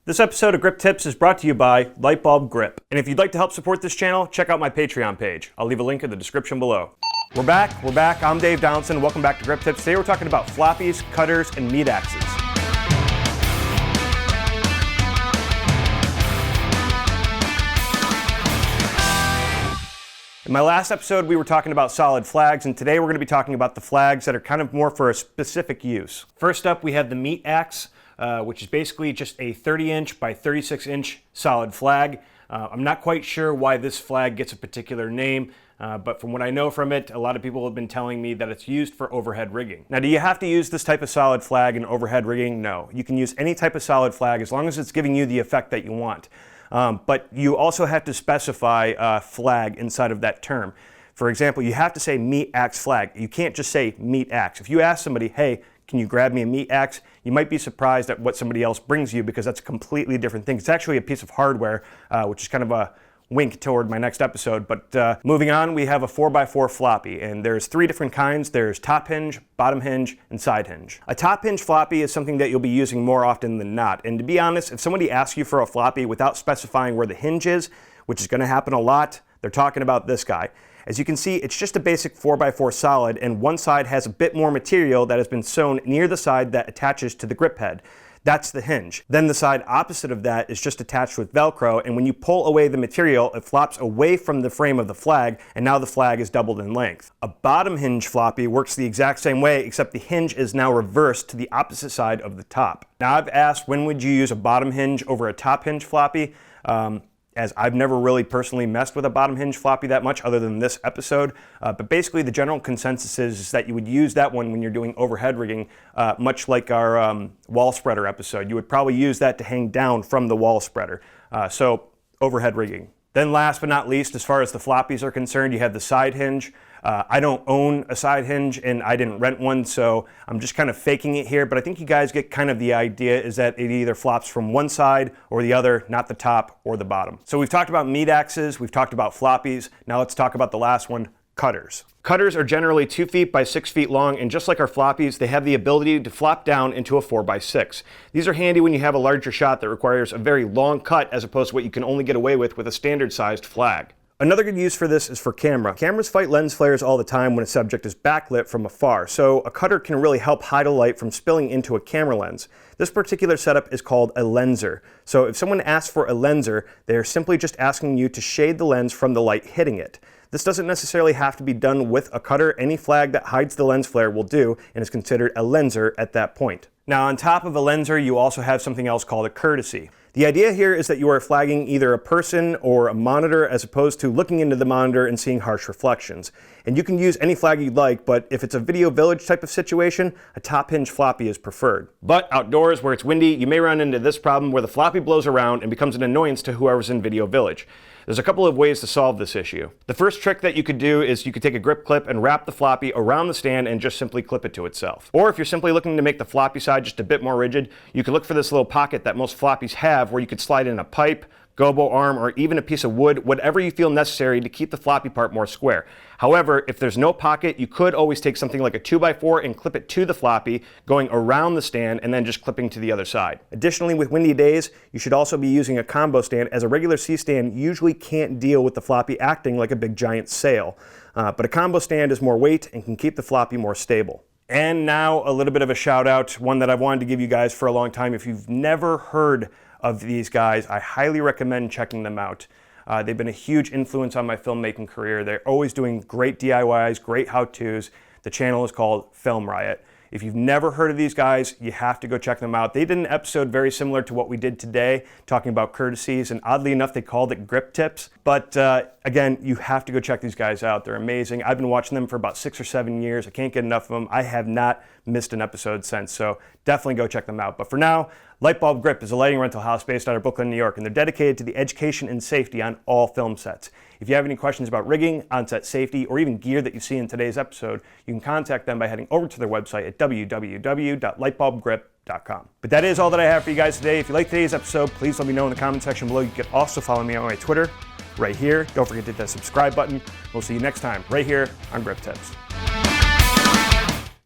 This episode of Grip Tips is brought to you by Lightbulb Grip. And if you'd like to help support this channel, check out my Patreon page. I'll leave a link in the description below. We're back. I'm Dave Donaldson. Welcome back to Grip Tips. Today we're talking about floppies, cutters, and meat axes. In my last episode, we were talking about solid flags, and today we're going to be talking about the flags that are kind of more for a specific use. First up, we have the meat axe, which is basically just a 30-inch by 36-inch solid flag. I'm not quite sure why this flag gets a particular name, but from what I know from it, a lot of people have been telling me that it's used for overhead rigging. Now, do you have to use this type of solid flag in overhead rigging? No. You can use any type of solid flag as long as it's giving you the effect that you want. But you also have to specify flag inside of that term. For example, you have to say meat axe flag. You can't just say meat axe. If you ask somebody, hey, can you grab me a meat axe? You might be surprised at what somebody else brings you because that's a completely different thing. It's actually a piece of hardware, which is kind of a wink toward my next episode. But moving on, we have a 4x4 floppy, and there's three different kinds. There's top hinge, bottom hinge, and side hinge. A top hinge floppy is something that you'll be using more often than not. And to be honest, if somebody asks you for a floppy without specifying where the hinge is, which is going to happen a lot, they're talking about this guy. As you can see, it's just a basic 4x4 solid, and one side has a bit more material that has been sewn near the side that attaches to the grip head. That's the hinge. Then the side opposite of that is just attached with Velcro, and when you pull away the material, it flops away from the frame of the flag, and now the flag is doubled in length. A bottom hinge floppy works the exact same way, except the hinge is now reversed to the opposite side of the top. Now, I've asked when would you use a bottom hinge over a top hinge floppy, as I've never really personally messed with a bottom hinge floppy that much other than this episode. But basically the general consensus is that you would use that one when you're doing overhead rigging, much like our wall spreader episode. You would probably use that to hang down from the wall spreader. So overhead rigging. Then last but not least, as far as the floppies are concerned, you have the side hinge. I don't own a side hinge and I didn't rent one, so I'm just kind of faking it here, but I think you guys get kind of the idea is that it either flops from one side or the other, not the top or the bottom. So we've talked about meat axes, we've talked about floppies, now let's talk about the last one, cutters. Cutters are generally 2 feet by 6 feet long, and just like our floppies, they have the ability to flop down into a 4x6. These are handy when you have a larger shot that requires a very long cut as opposed to what you can only get away with a standard sized flag. Another good use for this is for camera. Cameras fight lens flares all the time when a subject is backlit from afar, so a cutter can really help hide a light from spilling into a camera lens. This particular setup is called a lenser. So if someone asks for a lenser, they're simply just asking you to shade the lens from the light hitting it. This doesn't necessarily have to be done with a cutter. Any flag that hides the lens flare will do and is considered a lenser at that point. Now, on top of a lenser, you also have something else called a courtesy. The idea here is that you are flagging either a person or a monitor as opposed to looking into the monitor and seeing harsh reflections. And you can use any flag you'd like, but if it's a video village type of situation, a top hinge floppy is preferred. But outdoors where it's windy, you may run into this problem where the floppy blows around and becomes an annoyance to whoever's in video village. There's a couple of ways to solve this issue. The first trick that you could do is you could take a grip clip and wrap the floppy around the stand and just simply clip it to itself. Or if you're simply looking to make the floppy side just a bit more rigid, you could look for this little pocket that most floppies have where you could slide in a pipe, gobo arm, or even a piece of wood, whatever you feel necessary to keep the floppy part more square. However, if there's no pocket, you could always take something like a 2x4 and clip it to the floppy, going around the stand and then just clipping to the other side. Additionally, with windy days, you should also be using a combo stand, as a regular C-stand usually can't deal with the floppy acting like a big giant sail. But a combo stand is more weight and can keep the floppy more stable. And now a little bit of a shout out, one that I've wanted to give you guys for a long time. If you've never heard of these guys, I highly recommend checking them out. They've been a huge influence on my filmmaking career. They're always doing great DIYs, great how-tos. The channel is called Film Riot. If you've never heard of these guys, you have to go check them out. They did an episode very similar to what we did today, talking about courtesies, and oddly enough, they called it grip tips. But again, you have to go check these guys out. They're amazing. I've been watching them for about 6 or 7 years. I can't get enough of them. I have not missed an episode since, so definitely go check them out. But for now, Lightbulb Grip is a lighting rental house based out of Brooklyn, New York, and they're dedicated to the education and safety on all film sets. If you have any questions about rigging, on-set safety, or even gear that you see in today's episode, you can contact them by heading over to their website at www.lightbulbgrip.com. But that is all that I have for you guys today. If you like today's episode, please let me know in the comment section below. You can also follow me on my Twitter right here. Don't forget to hit that subscribe button. We'll see you next time right here on Grip Tips.